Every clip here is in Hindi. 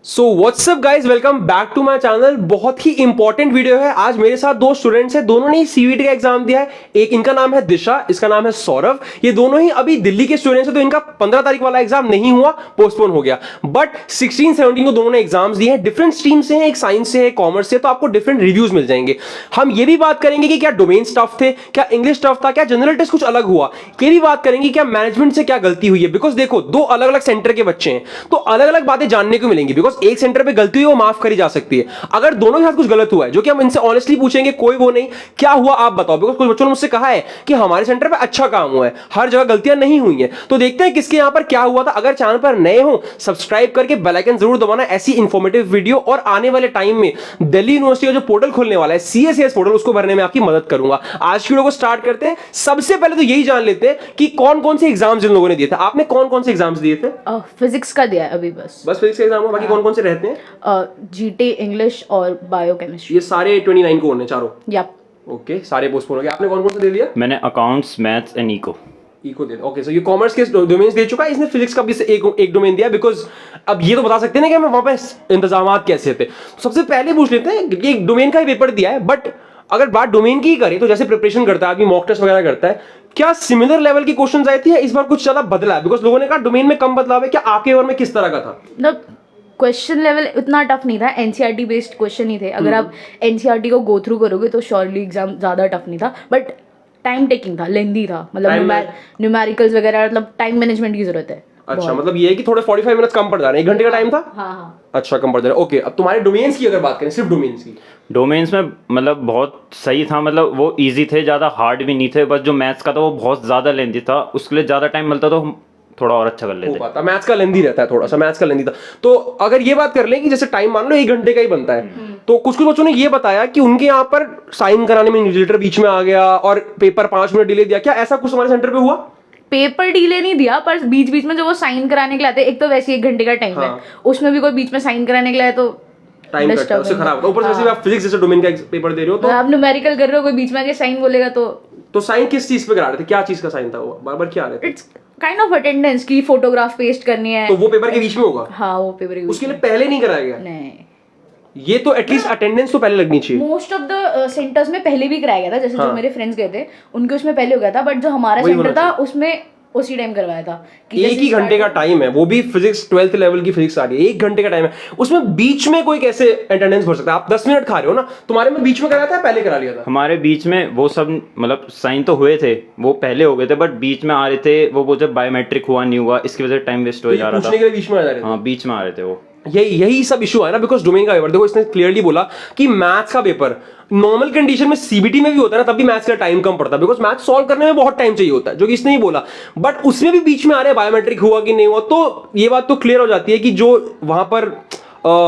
So what's up guys, welcome back to my channel. बहुत ही इंपॉर्टेंट वीडियो है। आज मेरे साथ दो स्टूडेंट्स हैं, दोनों ने सीवीटी का एग्जाम दिया है। एक इनका नाम है दिशा, इसका नाम है सौरभ। ये दोनों ही अभी दिल्ली के स्टूडेंट्स हैं, तो इनका 15 तारीख वाला एग्जाम नहीं हुआ, पोस्टपोन हो गया। बट 16-17 को दोनों ने एग्जाम्स दिए हैं। डिफरेंट स्ट्रीम से हैं, एक साइंस से है, कॉमर्स से, तो आपको डिफरेंट रिव्यूज मिल जाएंगे। हम ये भी बात करेंगे कि क्या डोमेन टफ थे, क्या इंग्लिश टफ था, क्या जनरल टेस्ट कुछ अलग हुआ। ये भी बात करेंगे क्या मैनेजमेंट से क्या गलती हुई है। बिकॉज देखो, दो अलग अलग सेंटर के बच्चे हैं, तो अलग अलग बातें जानने को मिलेंगी। बिकॉज एक सेंटर पे गलती हुई, वो माफ करी जा सकती है। अगर दोनों के साथ कुछ गलत हुआ है, जो कि हम इनसे ऑनेस्टली पूछेंगे, कोई वो नहीं, क्या हुआ आप बताओ। बिकॉज कुछ बच्चों ने मुझसे कहा है कि हमारे सेंटर पे अच्छा काम हुआ है, हर जगह गलतियां नहीं हुई हैं। तो देखते हैं किसके यहां पर क्या हुआ था। अगर चैनल पर नए हो, सब्सक्राइब करके बेल आइकन जरूर दबाना ऐसी इंफॉर्मेटिव वीडियो। और आने वाले टाइम में दिल्ली यूनिवर्सिटी का जो पोर्टल खुलने वाला है, सीएसएस पोर्टल, उसको भरने में आपकी मदद करूंगा। आज की वीडियो को स्टार्ट करते हैं। सबसे पहले तो यही जान लेते हैं कि कौन कौन से एग्जाम्स जिन लोगों ने दिए थे। आपने कौन कौन से एग्जाम्स दिए थे? फिजिक्स का दिया है अभी, बस फिजिक्स का एग्जाम हुआ। बाकी कौन कौन से रहते हैं? जीटी, इंग्लिश और बायोकेमिस्ट्री। ये सारे 29 को होने चारों? यप। ओके, सारे पोस्टपोन हो गए। आपने कौन कौन सा दे दिया? मैंने अकाउंट्स, मैथ्स एंड इको दे दिया। ओके, सो ये कॉमर्स के डोमेन्स दे चुका है, इसने फिजिक्स का भी एक डोमेन दिया। बिकॉज अब ये तो बता सकते हैं ना कि हमें वहां पे इंतजाम कैसे थे। सबसे पहले पूछ लेते हैं, ये डोमेन का ही पेपर दिया है, बट अगर बात डोमेन की ही करें तो जैसे प्रिपरेशन करता है आदमी, मॉक टेस्ट वगैरह करता है, क्या सिमिलर लेवल की क्वेश्चंस आई थी या इस बार कुछ ज्यादा बदला है? बिकॉज लोगों ने कहा डोमेन में कम बदलाव है, क्या आपके ओर में किस तरह का था? मतलब क्वेश्चन लेवल उतना टफ नहीं था, एनसीईआरटी बेस्ड क्वेश्चन ही थे। अगर आप एनसीईआरटी को गो थ्रू करोगे तो श्योरली एग्जाम ज्यादा टफ नहीं था, बट टाइम टेकिंग था, लेंदी था। मतलब न्यूमेरिकल्स वगैरह, मतलब टाइम मैनेजमेंट की जरूरत है। अच्छा, मतलब ये है कि थोड़े 45 मिनट्स कम पड़ जा रहे हैं। 1 घंटे का टाइम था? हाँ। अच्छा, कम पड़ जा रहा है। ओके, अब तुम्हारे डोमेन्स की अगर बात करें, सिर्फ डोमेन्स की। डोमेन्स में मतलब बहुत सही था, मतलब वो इजी थे, ज़्यादा हार्ड भी नहीं थे। बस जो मैथ्स का था वो बहुत ज़्यादा लेंदी था, उसके लिए ज़्यादा टाइम मिलता तो हम थोड़ा और अच्छा कर लेते। मैथ्स का लेंदी रहता है, थोड़ा सा मैथ्स का लेंदी था। तो अगर ये बात कर लें कि जैसे टाइम मान लो 1 घंटे का ही बनता है, तो कुछ कुछ बच्चों ने ये बताया कि उनके यहाँ पर साइन कराने में न्यूज़लेटर बीच में आ गया और पेपर 5 मिनट डिले दिया। क्या ऐसा कुछ हमारे सेंटर पे हुआ? पेपर डिले नहीं दिया, पर बीच बीच में जो वो साइन कराने के लिए आते हैं, एक तो वैसे 1 घंटे का टाइम है, उसमें भी कोई बीच में साइन कराने के लिए तो टाइम कटता है, उससे खराब होता है। ऊपर से वैसे आप फिजिक्स जैसे डोमेन का पेपर दे रहे हो, तो आप न्यूमेरिकल कर रहे हो, कोई बीच में आके साइन बोलेगा तो साइन किस चीज पे करा रहे थे? क्या चीज का साइन था वो? बार-बार क्या आ रहे थे? इट्स काइंड ऑफ अटेंडेंस की फोटोग्राफ पेस्ट करनी है, तो वो पेपर के बीच में होगा? हाँ, वो पेपर के बीच उसके लिए पहले नहीं कराया गया? नहीं, ये तो एटलीस्ट अटेंडेंस तो पहले लगनी चाहिए। मोस्ट ऑफ द सेंटर्स में पहले भी कराया गया था। जैसे जो मेरे फ्रेंड्स गए थे उनके उसमें पहले हो गया था, बट जो हमारा सेंटर था उसमें उसी टाइम करवाया था। कि 1 ही घंटे का टाइम है, वो भी फिजिक्स 12th लेवल की फिजिक्स आ रही है। 1 घंटे का टाइम है, उसमें बीच में कोई कैसे अटेंडेंस भर सकता है? आप 10 मिनट खा रहे हो ना, तुम्हारे में बीच में कराया था, पहले करा लिया था? हमारे बीच में वो सब मतलब साइन तो हुए थे, वो पहले हो गए थे, बट बीच में आ रहे थे वो बोलते बायोमेट्रिक हुआ नहीं हुआ, इसकी वजह से टाइम वेस्ट हो जा रहा था। पूछने के लिए बीच में आ जा रहे थे? हाँ, बीच में आ रहे थे वो। यही सब इशू है ना। बिकॉज डोमेन का पेपर देखो, इसने क्लियरली बोला कि मैथ्स का पेपर नॉर्मल कंडीशन में सीबीटी में भी होता है ना, तब भी मैथ्स का टाइम कम पड़ता है। बिकॉज मैथ्स सॉल्व करने में बहुत टाइम चाहिए होता है, जो कि इसने ही बोला। बट उसमें भी बीच में आ रहे हैं बायोमेट्रिक हुआ कि नहीं हुआ, तो ये बात तो क्लियर हो जाती है कि जो वहां पर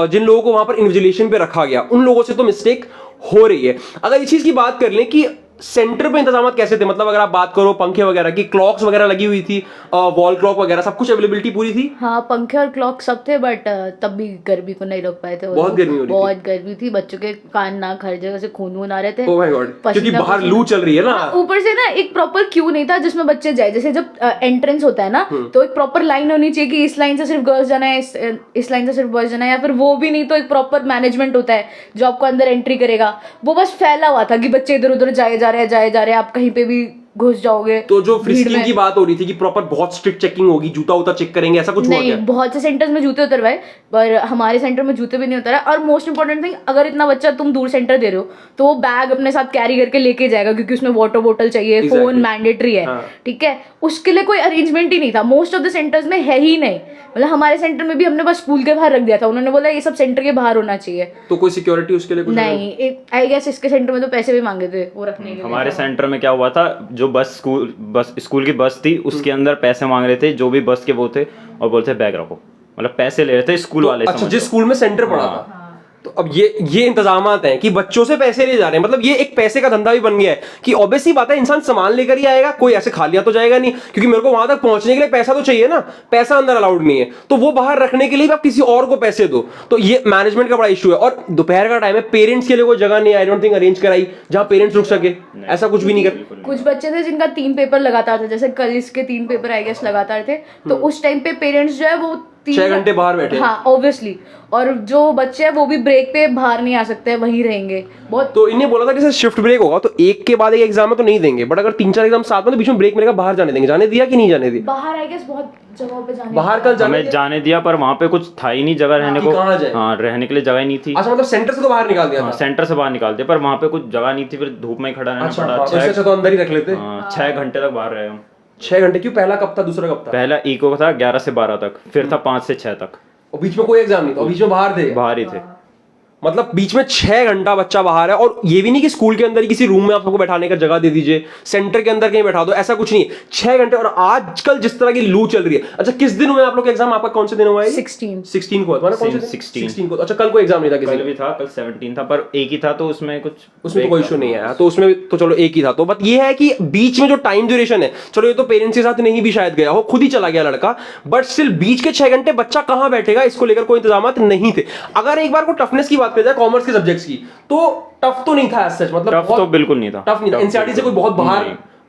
जिन लोगों को वहां पर इन्विजिलेशन पे रखा गया, उन लोगों से तो मिस्टेक हो रही है। अगर इस चीज की बात कर लें कि सेंटर पे इंतजाम कैसे थे, मतलब अगर आप बात करो पंखे वगैरह की, क्लॉक्स वगैरह लगी हुई थी, वॉल क्लॉक वगैरह सब कुछ अवेलेबिलिटी पूरी थी? हाँ, पंखे और क्लॉक सब थे, बट तब भी गर्मी को नहीं रोक पाए थे। बहुत गर्मी हो रही थी। बहुत गर्मी थी, बच्चों के कान नाक हर जगह से खून आ रहे थे। ओह माय गॉड, क्योंकि बाहर लू चल रही है ना। ऊपर से ना एक प्रॉपर क्यू नहीं था जिसमें बच्चे जाए। जैसे जब एंट्रेंस होता है ना, तो एक प्रॉपर लाइन होनी चाहिए कि इस लाइन से सिर्फ गर्ल्स जाना है, इस लाइन से सिर्फ बॉयज जाना है, या फिर वो भी नहीं तो एक प्रॉपर मैनेजमेंट होता है जो आपको अंदर एंट्री करेगा। वो बस फैला हुआ था कि बच्चे इधर उधर जाए जा रहे हैं, आप कहीं पे भी घुस जाओगे। तो जो फ्रिस्किंग की बात हो रही थी कि प्रॉपर बहुत स्ट्रिक्ट चेकिंग होगी, जूता उतर चेक करेंगे, ऐसा कुछ हुआ क्या? नहीं, बहुत से सेंटर्स में जूते उतरवाए, पर हमारे सेंटर में जूते भी नहीं उतरा। और मोस्ट इंपॉर्टेंट थिंग, अगर इतना बच्चा तुम दूर सेंटर दे रहे हो तो वो बैग अपने साथ कैरी करके लेके जाएगा, क्योंकि उसमें वाटर बोतल चाहिए, फोन मैंडेटरी है। ठीक है, उसके लिए कोई अरेंजमेंट ही नहीं था। मोस्ट ऑफ द सेंटर्स में है ही नहीं। मतलब हमारे सेंटर में भी हमने बस स्कूल के बाहर रख दिया था, उन्होंने बोला ये सब सेंटर के बाहर होना चाहिए। तो कोई सिक्योरिटी उसके लिए कुछ नहीं? आई गेस इसके सेंटर में तो पैसे भी मांगे थे वो रखने के लिए। हमारे सेंटर में क्या हुआ था, जो स्कूल की बस थी उसके अंदर पैसे मांग रहे थे जो भी बस के वो थे, और बोलते बैग रखो, मतलब पैसे ले रहे थे स्कूल वाले। अच्छा, जिस स्कूल में सेंटर पड़ा था। तो अब ये इंतजामात हैं कि बच्चों से पैसे ले जा रहे हैं, मतलब ये एक पैसे का धंधा भी बन गया है कि ऑब्वियसली बात है इंसान सामान लेकर ही आएगा, कोई ऐसे खालिया तो जाएगा नहीं, क्योंकि मेरे को वहां तक पहुंचने के लिए पैसा तो चाहिए ना। पैसा अंदर अलाउड नहीं है, तो वो बाहर रखने के लिए भी आप किसी और को पैसे दो। तो ये मैनेजमेंट का बड़ा इशू है। और दोपहर का टाइम है, पेरेंट्स के लिए कोई जगह नहीं, आई डोंट थिंक अरेंज कराई जहां पेरेंट्स रुक सके, ऐसा कुछ भी नहीं कर। कुछ बच्चे थे जिनका 3 पेपर लगातार थे, जैसे कल इसके 3 पेपर आई गेस लगातार थे, तो उस टाइम पे पेरेंट्स जो है वो 6 घंटे बाहर बैठे। हाँ ऑब्वियसली, और जो बच्चे हैं वो भी ब्रेक पे बाहर नहीं आ सकते हैं, वहीं रहेंगे बहुत। तो इन्हें बोला था कि जैसे शिफ्ट ब्रेक होगा तो एक के बाद एक एग्जाम में तो नहीं देंगे, बट अगर 3-4 एग्जाम साथ में तो बीच में ब्रेक मिलेगा, बाहर जाने देंगे। जाने दिया कि नहीं जाने दिया? बाहर आई गेस बहुत जगहों पे जाने बाहर कल जाने हमें जाने दिया, पर वहाँ पे कुछ था ही नहीं जगह रहने को। कहाँ जाए? हाँ, रहने के लिए जगह ही नहीं थी। अच्छा, मतलब सेंटर से तो बाहर निकाल दिया था? सेंटर से बाहर निकाल दिया, पर वहाँ पे कुछ जगह नहीं थी, फिर धूप में खड़ा रहना पड़ा। अच्छा, तो अंदर ही रख लेते। 6 घंटे तक बाहर रहे हम। 6 घंटे क्यों? पहला कब था, दूसरा कब था? पहला इको था 11 से 12 तक, फिर था 5 से 6 तक। और बीच में कोई एग्जाम नहीं था, और बीच में बाहर थे? बाहर ही थे। मतलब बीच में 6 घंटा बच्चा बाहर है, और ये भी नहीं कि स्कूल के अंदर ही किसी रूम में आप सबको बैठाने का जगह दे दीजिए, सेंटर के अंदर कहीं बैठा दो, ऐसा कुछ नहीं है। 6 घंटे, और आजकल जिस तरह की लू चल रही है। अच्छा, किस दिन हुए आप लोग एग्जाम? आपका कौन से दिन हुआ है? 16 को हुआ था। 16 को। अच्छा, कल कोई एग्जाम नहीं था? कल भी था, कल 17 था, पर एक ही था, तो उसमें उसमें कोई इशू नहीं आया, तो उसमें तो चलो एक ही था। तो बात ये है कि बीच में जो टाइम ड्यूरेशन है, चलो ये तो पेरेंट्स के साथ नहीं भी शायद गया हो, खुद ही चला गया लड़का, बट स्टिल बीच के 6 घंटे बच्चा कहां बैठेगा, इसको लेकर कोई इंतजाम नहीं थे। अगर एक बार को टफनेस की बात करें जाए कॉमर्स के सब्जेक्ट्स की, तो टफ तो नहीं था सच, मतलब टफ तो बिल्कुल नहीं था। टफ नहीं था, एनसीईआरटी से कोई बहुत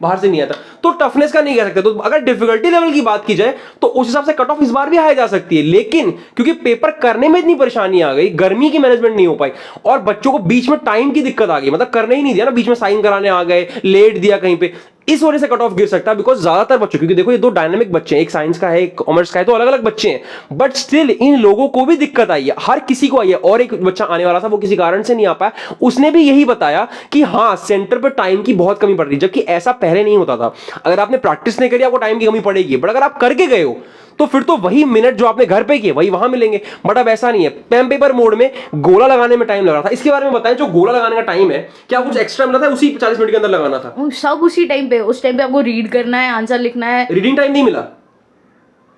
बाहर से नहीं आता, तो टफनेस का नहीं कह सकते। तो अगर डिफिकल्टी लेवल की बात की जाए तो उस हिसाब से कट ऑफ इस बार भी हाई जा सकती है, लेकिन क्योंकि पेपर करने में इतनी परेशानी आ गई, गर्मी की मैनेजमेंट नहीं हो पाई, और बच्चों को बीच में टाइम की दिक्कत आ गई, मतलब करने ही नहीं दिया ना, बीच में साइन कराने आ गए, लेट दिया कहीं पे, इस वजह से कट ऑफ गिर सकता है। बिकॉज ज्यादातर बच्चों, क्योंकि देखो ये दो डायनामिक बच्चे हैं, एक साइंस का है एक कॉमर्स का है, तो अलग अलग बच्चे हैं, बट स्टिल इन लोगों को भी दिक्कत आई है, हर किसी को आई है। और एक बच्चा आने वाला था, वो किसी कारण से नहीं आ पाया, उसने भी यही बताया कि हाँ सेंटर पर टाइम की बहुत कमी पड़ रही है, जबकि ऐसा पहले नहीं होता था। अगर आपने प्रैक्टिस नहीं करी आपको टाइम की कमी पड़ेगी, बट अगर आप करके गए हो तो फिर तो वही मिनट जो आपने घर पे किए वही वहां मिलेंगे। बट अब ऐसा नहीं है, पेन पेपर मोड में गोला लगाने में टाइम लग रहा था। इसके बारे में बताएं, जो गोला लगाने का टाइम है, क्या कुछ एक्स्ट्रा मिला था? उसी 40 मिनट के अंदर लगाना था सब, उसी टाइम पे, उस टाइम पे आपको रीड करना है, आंसर लिखना है। रीडिंग टाइम नहीं मिला?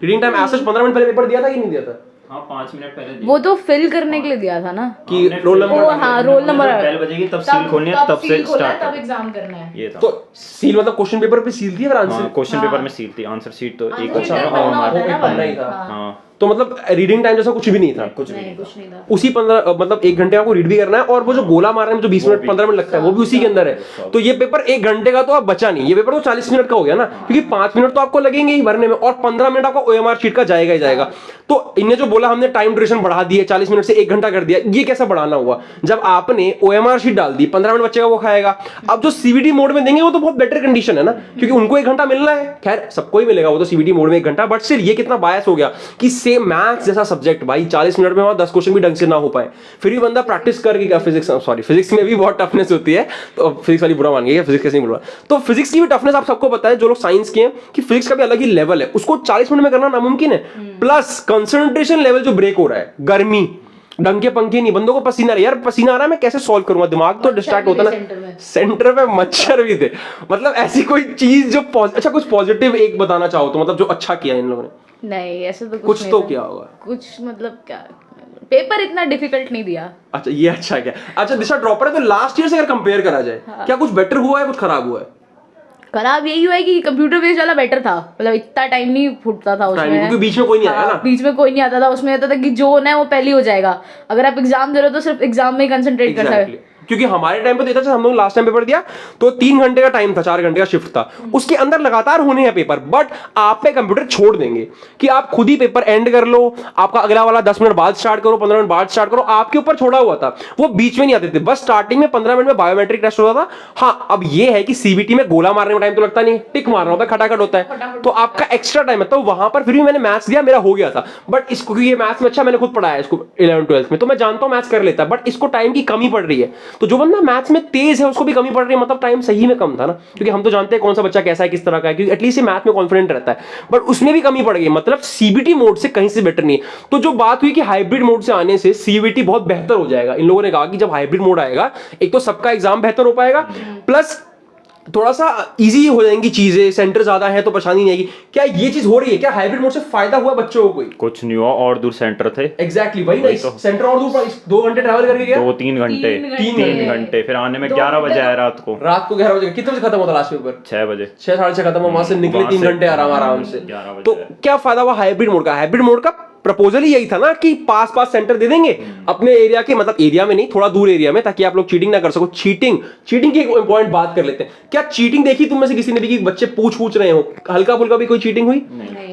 रीडिंग टाइम ऐसा 15 मिनट पहले पेपर दिया था कि नहीं दिया था? हाँ, 5 मिनट पहले वो तो फिल करने के लिए दिया था ना, कि रोल नंबर। हाँ रोल नंबर बेल बजेगी तब सील खोलनी है, तब से स्टार्ट, तब एग्जाम करना है। ये था। तो सील मतलब क्वेश्चन पेपर पे सील थी या आंसर? क्वेश्चन पेपर में सील थी, आंसर शीट तो एक आंसर शीट पन्ना ही था। हाँ, तो मतलब रीडिंग टाइम जैसा कुछ भी नहीं था? कुछ भी नहीं, कुछ नहीं था। उसी 15 मतलब 1 घंटे आपको रीड भी करना है, और वो जो गोला मारने में जो 20 मिनट 15 मिनट लगता है वो भी उसी के अंदर है। तो ये पेपर 1 घंटे का तो आप बचा नहीं, ये पेपर तो 40 मिनट का हो गया ना, क्योंकि 5 मिनट तो आपको लगेंगे ही भरने में, और 15 मिनट आपका ओएमआर शीट का जाएगा ही जाएगा। तो इन्हें जो बोला हमने टाइम ड्यूरेशन बढ़ा दी है, 40 मिनट से 1 घंटा कर दिया, ये कैसा बढ़ाना हुआ? जब आपने ओएमआर शीट डाल दी, 15 मिनट बच्चे का वो खाएगा। अब जो सीबीटी मोड में देंगे वो तो बहुत बेटर कंडीशन है ना, क्योंकि उनको 1 घंटा मिलना है, खैर सबको ही मिलेगा वो तो सीबीटी मोड में 1 घंटा, बट सिर्फ ये कितना बायस हो गया कि सेम मैथ्स जैसा सब्जेक्ट भाई 40 मिनट में वहां 10 क्वेश्चन भी ढंग से ना हो पाए, फिर भी बंदा प्रैक्टिस करके, फिजिक्स में भी बहुत टफनेस होती है, तो फिजिक्स वाली बुरा मान गई, फिजिक्स कैसे नहीं बुरा, तो फिजिक्स की भी टफनेस आप सबको पता है जो लोग साइंस के हैं, कि फिजिक्स का भी अलग ही लेवल है, उसको 40 मिनट में करना नामुमकिन है। प्लस कंसंट्रेशन लेवल जो ब्रेक हो रहा है, गर्मी, डंके पंखे नहीं, बंदों को पसीना आ रहा है, यार पसीना आ रहा है, मैं कैसे सॉल्व करूंगा, दिमाग तो डिस्ट्रैक्ट होता ना। सेंटर में मच्छर भी थे, मतलब ऐसी कोई चीज जो अच्छा कुछ पॉजिटिव एक बताना चाहो तो, मतलब जो अच्छा किया इन लोगों ने? नहीं, ऐसे तो कुछ तो क्या होगा, कुछ मतलब क्या, पेपर इतना डिफिकल्ट नहीं दिया। अच्छा ये अच्छा क्या? अच्छा दिशा ड्रॉपर है, तो लास्ट ईयर से अगर कंपेयर करा जाए, क्या कुछ बेटर हुआ है, कुछ खराब हुआ है? खराब यही हुआ है कि कंप्यूटर बेस्ड वाला बेटर था, मतलब इतना टाइम नहीं फूटता था उसमें, क्योंकि बीच में कोई नहीं आया ना, बीच में कोई नहीं आता था, उसमें होता था कि जो होना है वो पहले हो जाएगा, अगर आप एग्जाम दे रहे हो तो सिर्फ एग्जाम में ही कंसंट्रेट कर सकते। क्योंकि हमारे टाइम पे देता था, हम लोग लास्ट टाइम पेपर दिया तो 3 घंटे का टाइम था, 4 घंटे का शिफ्ट था, उसके अंदर लगातार होने हैं पेपर, बट आप पे कंप्यूटर छोड़ देंगे कि आप खुद ही पेपर एंड कर लो, आपका अगला वाला 10 मिनट बाद स्टार्ट करो, 15 मिनट बाद स्टार्ट करो, आपके ऊपर छोड़ा हुआ था, वो बीच में नहीं आते थे, बस स्टार्टिंग में 15 मिनट में बायोमेट्रिक टेस्ट होता था। हाँ अब ये है कि सीबीटी में गोला मारने में टाइम तो लगता नहीं, टिक मारना होता है, खटाखट होता है, तो आपका एक्स्ट्रा टाइम है, तो वहां पर फिर भी मैंने मैथ्स दिया, मेरा हो गया था, बट इसको क्योंकि ये मैथ्स में अच्छा, मैंने खुद पढ़ाया इसको 11th-12th में, तो मैं जानता हूं मैथ्स कर लेता है, बट इसको टाइम की कमी पड़ रही है, तो जो बंदा मैथ्स में तेज है उसको भी कमी पड़ रही है, मतलब टाइम सही में कम था ना, क्योंकि हम तो जानते हैं कौन सा बच्चा कैसा है, किस तरह का है, क्योंकि एटलीस्ट मैथ में कॉन्फिडेंट रहता है, बट उसमें भी कमी पड़ गई, मतलब सीबीटी मोड से कहीं से बेटर नहीं है। तो जो बात हुई कि हाइब्रिड मोड से आने से सीबीटी बहुत बेहतर हो जाएगा, इन लोगों ने कहा कि जब हाइब्रिड मोड आएगा एक तो सबका एग्जाम बेहतर हो पाएगा, प्लस थोड़ा सा इजी हो जाएंगी चीजें, सेंटर ज्यादा है तो परेशानी नहीं आएगी। क्या ये चीज हो रही है? क्या हाइब्रिड मोड से फायदा हुआ बच्चों को? कोई कुछ नहीं हुआ, और दूर सेंटर थे। एग्जैक्टली वही ना, सेंटर और दूर 2 घंटे ट्रैवल करके गया, 2-3 घंटे, 3 घंटे, फिर आने में 11 बजे आया रात को 11 बजे। कितने बजे खत्म होता लास्ट पेपर? 6 बजे, 6 साढ़े 6 खत्म हुआ, वहां से निकले 3 घंटे आराम से। तो क्या फायदा हुआ हाइब्रिड मोड का? हाइब्रिड मोड का प्रपोजल ही यही था ना कि पास सेंटर दे देंगे अपने एरिया के, मतलब एरिया में नहीं, थोड़ा दूर एरिया में, ताकि आप लोग चीटिंग ना कर सको। चीटिंग की एक इंपॉर्टेंट बात कर लेते हैं। क्या चीटिंग देखी तुम में से किसी ने भी कि बच्चे पूछ रहे हो? हल्का फुल्का भी कोई चीटिंग हुई?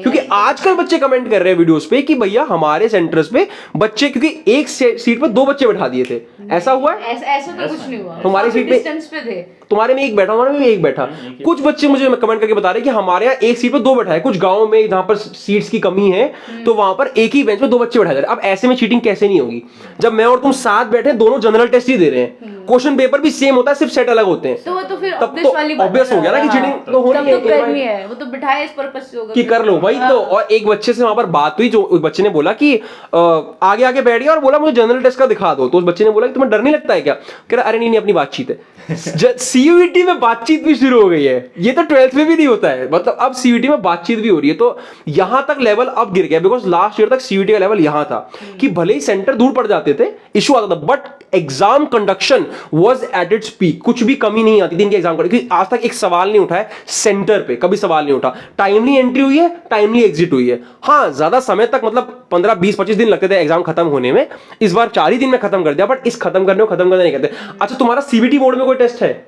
क्योंकि आजकल बच्चे कमेंट कर रहे हैं वीडियोस पे कि भैया हमारे सेंटर्स पे बच्चे, क्योंकि एक सीट पे 2 बच्चे बैठा दिए थे, ऐसा हुआ है? ऐसा तो कुछ नहीं हुआ, हमारी सीट पे डिस्टेंस पे थे, तुम्हारे में एक बैठा, हमारे में एक बैठा। कुछ बच्चे मुझे कमेंट करके बता रहे कि हमारे यहाँ एक सीट पे 2 बैठा है, कुछ गाँव में जहां पर सीट्स की कमी है तो वहां पर एक ही बेंच पे 2 बच्चे बैठा जा रहे हैं। अब ऐसे में चीटिंग कैसे नहीं होगी जब मैं और तुम साथ बैठे, दोनों जनरल टेस्ट ही दे रहे हैं, क्वेश्चन पेपर भी सेम होता है, सिर्फ सेट अलग होते हैं, तो वो तो फिर तब तो ऑब्वियस हो गया ना कि चीटिंग तो होनी है, वो तो बिठाया इस पर्पस से होगा कि कर लो भाई। तो और एक बच्चे से वहां पर बात हुई, जो उस बच्चे ने बोला कि आगे आगे बैठ गया और बोला मुझे जनरल टेस्ट का दिखा दो। तो उस बच्चे ने बोला कि तुम्हें डर नहीं लगता है क्या? कह रहा अरे नहीं अपनी बातचीत है। सीयूईटी में बातचीत भी शुरू हो गई है, ये तो 12th में भी नहीं होता है, मतलब अब सीयूईटी में बातचीत भी हो रही है। तो यहां तक लेवल अब गिर गया, बिकॉज लास्ट ईयर तक सीयूईटी का लेवल यहां था कि भले ही सेंटर दूर पड़ जाते थे, इशू आता था, but exam conduction was at its peak, कुछ भी कमी नहीं आती थी इनके एग्जाम करने की। आज तक एक सवाल नहीं उठा है सेंटर पे, कभी सवाल नहीं उठा। टाइमली एंट्री हुई है, टाइमली एग्जिट हुई है। हाँ ज्यादा समय तक, मतलब 15, 20, 25 दिन लगते थे एग्जाम खत्म होने में, इस बार 4 ही दिन में खत्म कर दिया, बट इस खत्म करने नहीं करते। अच्छा तुम्हारा सीबीटी मोड में कोई टेस्ट है?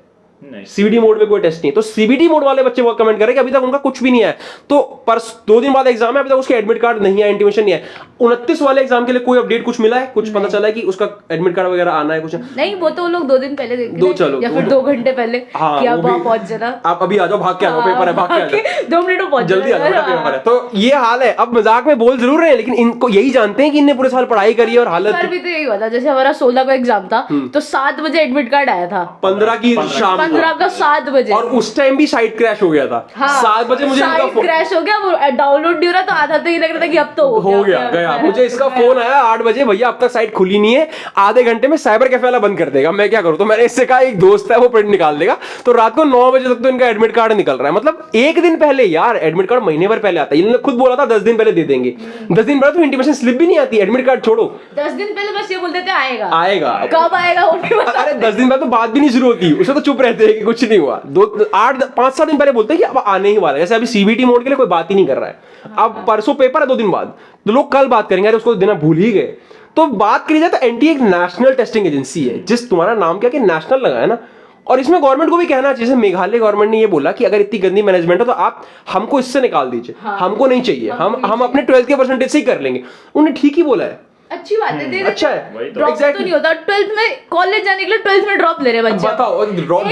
सीबीटी मोड में कोई टेस्ट नहीं, तो सीबीटी मोड वाले बच्चे बहुत कमेंट कर रहे हैं कि अभी तक उनका कुछ भी नहीं है। तो पर 2 दिन बाद एग्जाम है, अभी तक उसके एडमिट कार्ड नहीं है, इंटीमेशन नहीं है। 29 वाले एग्जाम के लिए कोई अपडेट कुछ मिला है? कुछ पता चला है कि उसका एडमिट कार्ड वगैरह आना है? कुछ नहीं, वो तो लोग 2 दिन पहले देख चलो या फिर 2 घंटे पहले कि आप वहां पहुंच जाना, आप अभी आ जाओ, भाग के आ जाओ, पेपर है, भाग के आ जाओ, 2 मिनट में पहुंच जल्दी आ जाओ, पेपर है। तो ये हाल है। अब मजाक में बोल जरूर रहे हैं, लेकिन इनको यही जानते हैं कि इनने पूरे साल पढ़ाई करी है और हालत भी तो यही हुआ था। जैसे हमारा 16 का एग्जाम था तो 7 बजे एडमिट कार्ड आया था, 15 की शाम, 15 का 7 बजे, और उस टाइम भी साइट क्रैश हो गया था। 7 बजे मुझे इनका फोन क्रैश हो गया, वो डाउनलोड नहीं हो रहा, तो आधा तो ये लग रहा था कि अब तो हो गया। मुझे इसका फोन आया 8 बजे, भैया अब तक साइट खुली नहीं है, आधे घंटे में साइबर कैफे वाला बंद कर देगा। मैं क्या करूं? तो मैंने इससे कहा एक दोस्त है वो प्रिंट निकाल देगा। तो रात को 9 बजे तक तो इनका एडमिट कार्ड निकल रहा है, मतलब 1 दिन पहले यार, एडमिट कार्ड महीने भर पहले आता है। इन्होंने खुद बोला था 10 दिन पहले दे देंगे, 10 दिन पहले तो इंटीमेशन स्लिप भी नहीं आती, एडमिट कार्ड छोड़ो, 10 दिन पहले बस ये बोलते थे आएगा। कब आएगा? अरे 10 दिन पहले तो बात भी नहीं शुरू होती, उसे तो चुप रहते हैं कि कुछ नहीं हुआ। 5-7 दिन पहले बोलते हैं कि अब आने ही वाला है। जैसे अभी सीबीटी मोड के लिए कोई बात ही नहीं कर रहा है। अब परसों पेपर है 2 दिन बाद, तो लोग कल बात करेंगे, अरे उसको देना भूल ही गए। तो बात करी जाए तो एनटीए एक नेशनल टेस्टिंग एजेंसी है, जिस तुम्हारा नाम क्या कि नेशनल लगा है ना, और इसमें गवर्नमेंट को भी कहना चाहिए। जैसे मेघालय गवर्नमेंट ने ये बोला कि अगर इतनी गंदी मैनेजमेंट है तो आप हमको इससे निकाल दीजिए, हमको नहीं चाहिए, हम अपने 12th के परसेंटेज से ही कर लेंगे। उन्हें ठीक ही बोला है, अच्छी बात है, अच्छा है। ड्रॉप तो नहीं होता 12th में, कॉलेज जाने के लिए 12th में ड्रॉप ले रहे बच्चे। बताओ ड्रॉप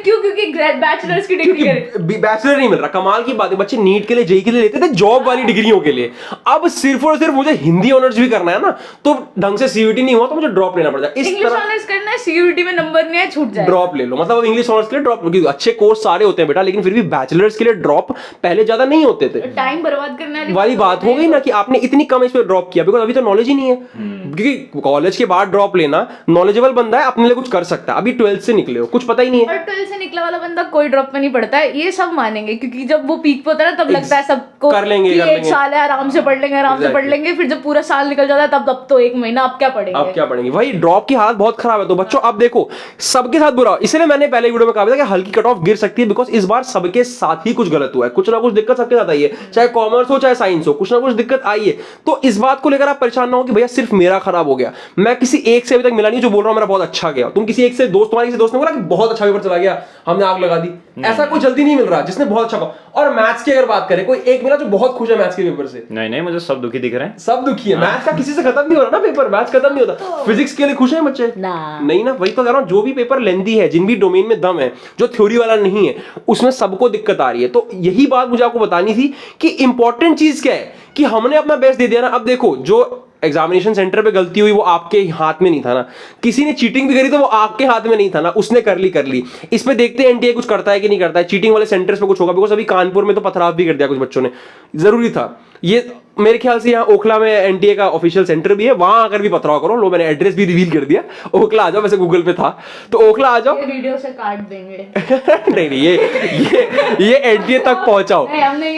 क्यों? क्योंकि बैचलर्स की डिग्री बैचलर नहीं मिल रहा। कमाल की बात है, बच्चे नीट के लिए, जेई के लिए लेते थे, जॉब वाली डिग्रियों के लिए। अब सिर्फ और सिर्फ मुझे हिंदी ऑनर्स भी करना है ना, तो ढंग से सीयूईटी नहीं हुआ तो मुझे ड्रॉप लेना पड़ता है। इंग्लिश ऑनर्स करना है, सीयूईटी में नंबर नहीं है, छूट जाए, ड्रॉप ले लो। मतलब अब इंग्लिश ऑनर्स के लिए ड्रॉप, क्योंकि अच्छे कोर्स सारे होते हैं बेटा, लेकिन फिर भी बैचलर्स के लिए ड्रॉप पहले ज्यादा नहीं होते थे। टाइम बर्बाद करने वाली बात हो गई ना कि आपने इतनी कम एज पे ड्रॉप किया, बिकॉज अभी तो नॉलेज ही नहीं है। क्योंकि कॉलेज के बाद ड्रॉप लेना, नॉलेजेबल बंदा है, अपने लिए कुछ कर सकता है। अभी 12th से निकले हो, कुछ पता ही नहीं है। और 12th से निकला वाला बंदा कोई ड्रॉप में नहीं पढ़ता है, ये सब मानेंगे, क्योंकि जब वो पीक पे होता है तब लगता है सबको कर लेंगे, एक साल है, आराम से पढ़ लेंगे, आराम से पढ़ लेंगे। फिर जब पूरा साल निकल जाता है तब तो 1 महीना अब क्या पढ़ेंगे। भाई ड्रॉप की हालत बहुत खराब है। तो बच्चों अब देखो, सबके साथ बुरा, इसलिए मैंने पहले वीडियो में कहा था कि हल्की कट ऑफ गिर सकती है, बिकॉज इस बार सबके साथ ही कुछ गलत हुआ है, कुछ ना कुछ दिक्कत सबके साथ आई है, चाहे कॉमर्स हो चाहे साइंस हो, कुछ ना कुछ दिक्कत आई है। तो इस बात को लेकर आप परेशान ना हो कि भैया सिर्फ मेरा खराब हो गया। मैं किसी एक से अभी तक मिला नहीं जो बोल रहा हूं मेरा बहुत अच्छा गया। तुम किसी एक से दोस्त, तुम्हारे किसी दोस्त ने बोला कि बहुत अच्छा पेपर चला गया, हमने आग लगा दी, ऐसा कोई जल्दी नहीं मिल रहा जिसने बहुत अच्छा। और मैथ्स की अगर बात करें, कोई एक मिला जो बहुत खुश है मैथ्स के पेपर से? नहीं, मुझे सब दुखी दिख रहे हैं, सब दुखी है। मैथ्स का किसी से खत्म नहीं हो रहा ना पेपर, मैथ्स खत्म नहीं होता। फिजिक्स के लिए खुश है बच्चे? नहीं ना, वही तो कह रहा हूं, जो भी पेपर लेंदी है, जिन भी डोमेन में दम है, जो थ्योरी वाला नहीं है, उसमें सबको दिक्कत आ रही है। तो यही बात मुझे आपको बतानी थी कि इंपॉर्टेंट चीज क्या है कि हमने अपना बेस्ट दे दिया ना। अब देखो, जो एग्जामिनेशन सेंटर पे गलती हुई वो आपके हाथ में नहीं था ना, किसी ने चीटिंग भी करी तो वो आपके हाथ में नहीं था ना, उसने कर ली। इस पे देखते हैं एनटीए कुछ करता है कि नहीं करता है, चीटिंग वाले सेंटर्स पे कुछ होगा। बिकॉज अभी कानपुर में तो पथराव भी कर दिया कुछ बच्चों ने, जरूरी था ये। मेरे ख्याल से यहाँ ओखला में एनटीए का ऑफिशियल सेंटर भी है, वहां आकर भी पथराव करो। लो, मैंने एड्रेस भी रिवील कर दिया, ओखला आ जाओ, वैसे गूगल पे था, तो ओखला आ जाओ। ये वीडियो से काट देंगे। नहीं, ये एनटीए तक पहुंचाओ।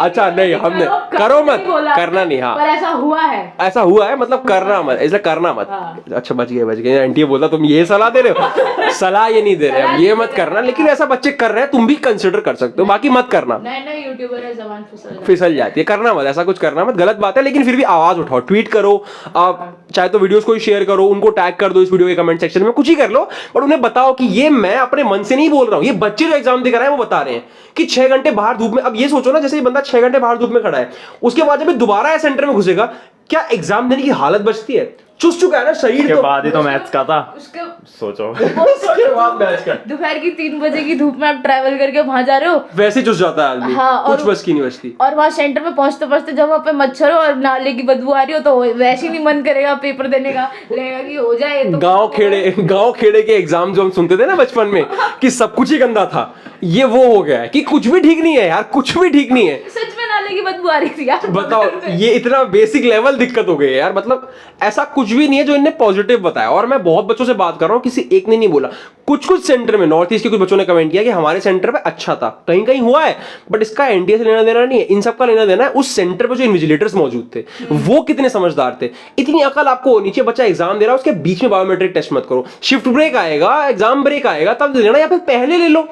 अच्छा नहीं, हमने करो मत, करना नहीं। हाँ, पर ऐसा हुआ है, मतलब करना मत, ऐसा करना मत। अच्छा बच गए। एनटीए बोलता तुम ये सलाह दे रहे हो, सलाह ये नहीं दे रहे हो, ये मत करना। लेकिन ऐसा बच्चे कर रहे हैं, तुम भी कंसिडर कर सकते हो, बाकी मत करना। नहीं यूट्यूबर है, जबान फिसल जाती है, करना मत, ऐसा कुछ करना करना मत, गलत बात है, लेकिन फिर भी आवाज उठाओ, ट्वीट करो, आप चाहे तो वीडियोस को शेयर करो, उनको टैग कर दो इस वीडियो के कमेंट सेक्शन में, कुछ ही कर लो, पर उन्हें बताओ कि ये मैं अपने मन से नहीं बोल रहा हूं, ये बच्चे जो एग्जाम दे कर रहे हैं वो बता रहे हैं कि 6 घंटे बाहर धूप में। अब ये सोचो ना, जैसे ये बंदा 6 घंटे बाहर धूप में खड़ा है, उसके बाद जब दोबारा सेंटर में घुसेगा, क्या एग्जाम देने की हालत बचती है? चुस चुका है ना शरीर, के बाद ही तो मैथ्स का था, उसके सोचो उसके बाद मैच का दोपहर की 3 बजे की धूप में आप ट्रैवल करके वहां जा रहे हो, वैसे चुस जाता है आदमी। हाँ, और कुछ बस की नहीं बचती। और वहां सेंटर में पहुंचते पहुंचते जब वहां पे मच्छर हो और नाले की बदबू आ रही हो, तो वैसे ही नहीं मन करेगा पेपर देने का, लगेगा कि हो जाए तो। गांव खेड़े के एग्जाम जो हम सुनते थे ना बचपन में कि सब कुछ ही गंदा था, ये वो हो गया है कि कुछ भी ठीक नहीं है यार, कुछ भी ठीक नहीं है। सच में नाले की बदबू आ रही थी यार, बताओ, ये इतना बेसिक लेवल दिक्कत हो गई है यार, मतलब ऐसा कुछ भी नहीं है जो इनने पॉजिटिव बताया। और मैं बहुत बच्चों से बात कर रहा हूँ, किसी एक ने नहीं बोला। कुछ सेंटर में, नॉर्थ ईस्ट के कुछ बच्चों ने कमेंट किया कि हमारे सेंटर पे अच्छा था, कहीं कहीं हुआ है, बट इसका एनटीए से लेना देना नहीं है, इन सब का लेना देना है उस सेंटर पे जो इन्विजिलेटर्स मौजूद थे वो कितने समझदार थे। इतनी अकल आपको होनी चाहिए, बच्चा एग्जाम दे रहा है उसके बीच में बायोमेट्रिक टेस्ट मत करो, शिफ्ट ब्रेक आएगा, एग्जाम ब्रेक आएगा तब लेना, या फिर पहले ले लो,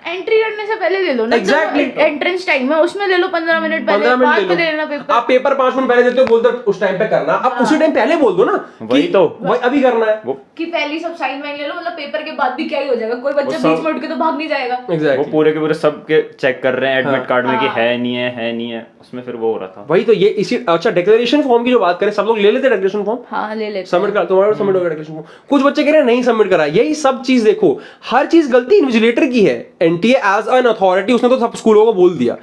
एंट्री करने से पहले ले लो ना। Exactly. एंट्रेंस टाइम है उसमें ले लो 15 मिनट पहले, 15 बाद मिनट में ले ले लेना लो। पेपर। आप पेपर 5 मिनट पहले देते हो, बोलते हो उस टाइम पे करना, अब उसी टाइम पहले बोल दो ना, वही कि तो वही अभी करना है वो कि पहले ही सब साइन वाइन ले लो, मतलब पेपर के बाद भी क्या ही हो जाएगा, कोई बच्चा बीच में उठ के तो भाग नहीं जाएगा। वो एग्जैक्टली। पूरे के पूरे सब के चेक कर रहे हैं एडमिट कार्ड में कि है नहीं है, उसमें फिर वो हो रहा था। वही तो, ये इसी अच्छा डिक्लेरेशन फॉर्म की जो बात करें, सब लोग ले लेते हैं डिक्लेरेशन फॉर्म, हाँ ले लेते सबमिट कर, तुम्हारा सबमिट हो गया डिक्लेरेशन फॉर्म, कुछ बच्चे कह रहे हैं नहीं सबमिट करा। यही सब चीज देखो, हर चीज गलती इन्विजिलेटर की है। एनटीए एज एन अथॉरिटी उसने तो सब स्कूलों को बोल दिया,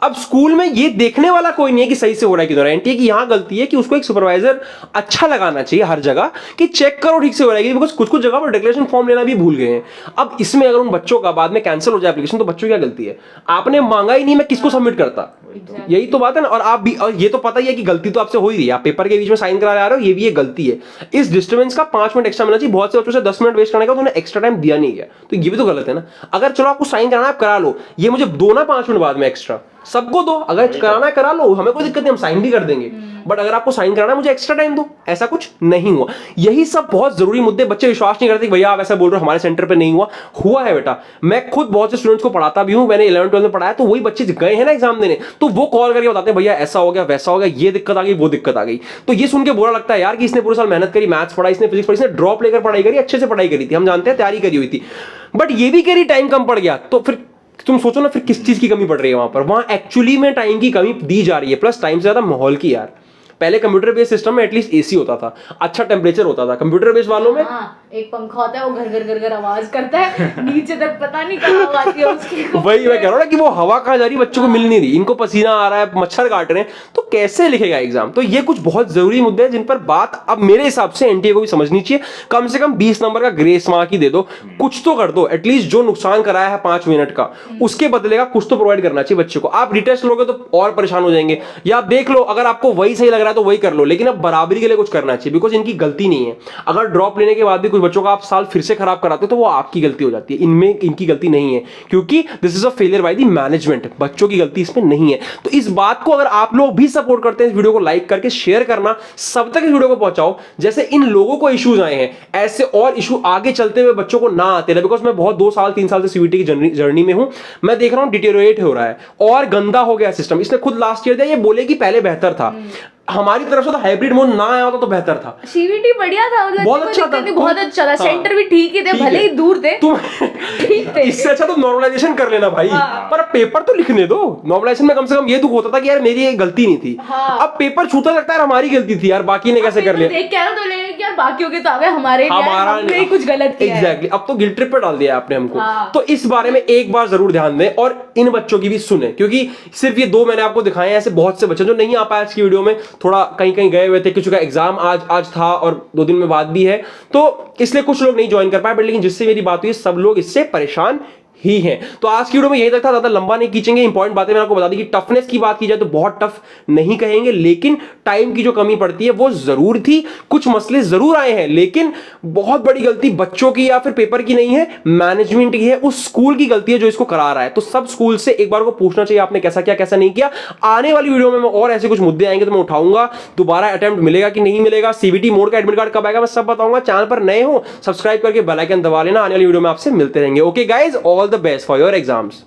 अब स्कूल में ये देखने वाला कोई नहीं है कि सही से हो रहा है कि नहीं हो रहा है। एनटीए की यहां गलती है कि उसको एक सुपरवाइजर अच्छा लगाना चाहिए हर जगह कि चेक करो ठीक से हो रहा है, बिकॉज कुछ जगह पर डिक्लेरेशन फॉर्म लेना भी भूल गए हैं। अब इसमें अगर उन बच्चों का बाद में कैंसिल हो जाए एप्लीकेशन, तो बच्चों की क्या गलती है? आपने मांगा ही नहीं, मैं किसको सबमिट करता? यही तो बात है ना। और आप भी, और ये तो पता ही है कि गलती तो आपसे हो ही रही है, आप पेपर के बीच में साइन करा रहे हो, ये भी एक गलती है। इस डिस्टर्बेंस का 5 मिनट एक्स्ट्रा मिलना चाहिए। बहुत से बच्चों से 10 मिनट वेस्ट करने का तो उन्हें एक्स्ट्रा टाइम दिया नहीं गया, तो ये भी तो गलत है ना। अगर चलो आपको साइन कराना है आप करा लो, ये मुझे दो ना 5 मिनट बाद में एक्स्ट्रा, सबको दो, अगर कराना है करा लो, हमें कोई दिक्कत नहीं, हम साइन भी कर देंगे, बट अगर आपको साइन कराना है मुझे एक्स्ट्रा टाइम दो। ऐसा कुछ नहीं हुआ। यही सब बहुत जरूरी मुद्दे, बच्चे विश्वास नहीं करते कि भैया आप ऐसा बोल रहे हो हमारे सेंटर पे नहीं हुआ। हुआ है बेटा, मैं खुद बहुत से स्टूडेंट्स को पढ़ाता भी हूं, मैंने 11th 12th में पढ़ाया, तो वही बच्चे गए हैं ना एग्जाम देने, तो वो कॉल करके बताते हैं भैया ऐसा हो गया वैसा हो गया, ये दिक्कत आ गई वो दिक्कत आ गई। तो ये सुन के बुरा लगता है यार कि इसने पूरे साल मेहनत करी, मैथ्स पढ़ा, इसने फिजिक्स पढ़ी, इसने ड्रॉप लेकर पढ़ाई करी, अच्छे से पढ़ाई करी थी, हम जानते हैं तैयारी करी हुई थी, बट ये भी करी, टाइम कम पड़ गया। तो फिर तुम सोचो ना, फिर किस चीज की कमी पड़ रही है वहां पर? वहां एक्चुअली में टाइम की कमी दी जा रही है, प्लस टाइम से ज्यादा माहौल की यार। पहले कंप्यूटर बेस्ड सिस्टम में एटलीस्ट एसी होता था, अच्छा टेम्परेचर होता था। कंप्यूटर बेस्ड वालों में एक पंखा होता है, वो घर घर घर घर आवाज करता है, नीचे तक पता नहीं कहाँ आती है उसकी। वही मैं कह रहा हूँ ना कि वो हवा कहाँ जा रही, बच्चों को मिल नहीं रही, इनको पसीना आ रहा है, मच्छर काट रहे हैं, तो कैसे लिखेगा एग्जाम? तो ये कुछ बहुत जरूरी मुद्दे हैं जिन पर बात अब मेरे हिसाब से एनटीए को भी समझनी चाहिए। कम से कम 20 नंबर का ग्रेस मार्क ही दे दो, कुछ तो कर दो। एटलीस्ट जो नुकसान कराया है 5 मिनट का, उसके बदले का कुछ तो प्रोवाइड करना चाहिए बच्चे को। आप रिटेस्ट लोगे तो और परेशान हो जाएंगे, या आप देख लो अगर आपको वही सही लग रहा है तो वही कर लो, लेकिन अब बराबरी के लिए कुछ करना चाहिए, बिकॉज इनकी गलती नहीं है। अगर ड्रॉप लेने के बाद भी कुछ बच्चों का आप साल फिर से खराब कराते हो तो वो आपकी गलती हो जाती है, इनमें इनकी गलती नहीं है, क्योंकि this is a failure by the management. बच्चों की गलती इसमें नहीं है। तो इस बात को अगर आप लोग भी सपोर्ट करते हैं, इस वीडियो को लाइक करके शेयर करना, सब तक इस वीडियो को पहुंचाओ। जैसे इन लोगों को इश्यूज आए हैं, ऐसे और इशू आगे चलते हुए बच्चों को ना आते रहे। बिकॉज मैं बहुत 2 साल 3 साल से सीवीटी की जर्नी में हूं, मैं देख रहा हूं डिटेरियोरेट हो रहा है और गंदा हो गया सिस्टम। इसने खुद लास्ट ईयर दिया, ये बोले कि पहले बेहतर था, हमारी तरफ से तो हाइब्रिड मोड ना आया होता तो बेहतर था। सीवीटी बढ़िया था, मतलब बहुत अच्छा था, बहुत अच्छा था। हाँ, सेंटर भी ठीक ही थे, भले ही दूर थे, तुम ठीक थे। इससे अच्छा तो नॉर्मलाइजेशन कर लेना भाई। हाँ। पर पेपर तो लिखने दो। नॉर्मलाइजेशन में कम से कम ये दुख होता था कि यार मेरी ये गलती नहीं थी। हाँ। अब पेपर छूता लगता है हमारी गलती थी यार, बाकी ने कैसे कर लिया। देख के तो लगे कि यार बाकियों के तो आ गए, हमारे हमारा कुछ गलत किया है। एग्जैक्टली, अब तो गिल्ट ट्रिप पे डाल दिया आपने हमको। हाँ। तो इस बारे में एक बार जरूर ध्यान दें और इन बच्चों की भी सुने, क्योंकि सिर्फ ये 2 मैंने आपको दिखाए हैं, ऐसे बहुत से बच्चे जो नहीं आ पाए आज की वीडियो में, थोड़ा कहीं कहीं गए हुए थे, किसी का एग्जाम आज था और 2 दिन में बाद भी है, तो इसलिए कुछ लोग नहीं ज्वाइन कर पाए। बट लेकिन जिससे मेरी बात हुई सब लोग इससे परेशान ही है। तो आज की वीडियो में यही तक था, ज्यादा लंबा नहीं खींचेंगे। इंपॉर्टेंट बातें मैंने आपको बता दी कि टफनेस की बात की जाए तो बहुत टफ नहीं कहेंगे, लेकिन टाइम की जो कमी पड़ती है वो जरूर थी। कुछ मसले जरूर आए हैं, लेकिन बहुत बड़ी गलती बच्चों की या फिर पेपर की नहीं है, मैनेजमेंट की है, उस स्कूल की गलती है जो इसको करा रहा है। तो सब स्कूल से एक बार को पूछना चाहिए आपने कैसा किया कैसा नहीं किया। आने वाली वीडियो में मैं और ऐसे कुछ मुद्दे आएंगे तो मैं उठाऊंगा, दोबारा अटेम्प्ट मिलेगा कि नहीं मिलेगा, सीवीटी मोड का एडमिट कार्ड कब आएगा, मैं सब बताऊंगा। चैनल पर नए हो सब्सक्राइब करके बेल आइकन दबा लेना। आने वाली वीडियो में आपसे मिलते रहेंगे। Okay guys, all the best for your exams.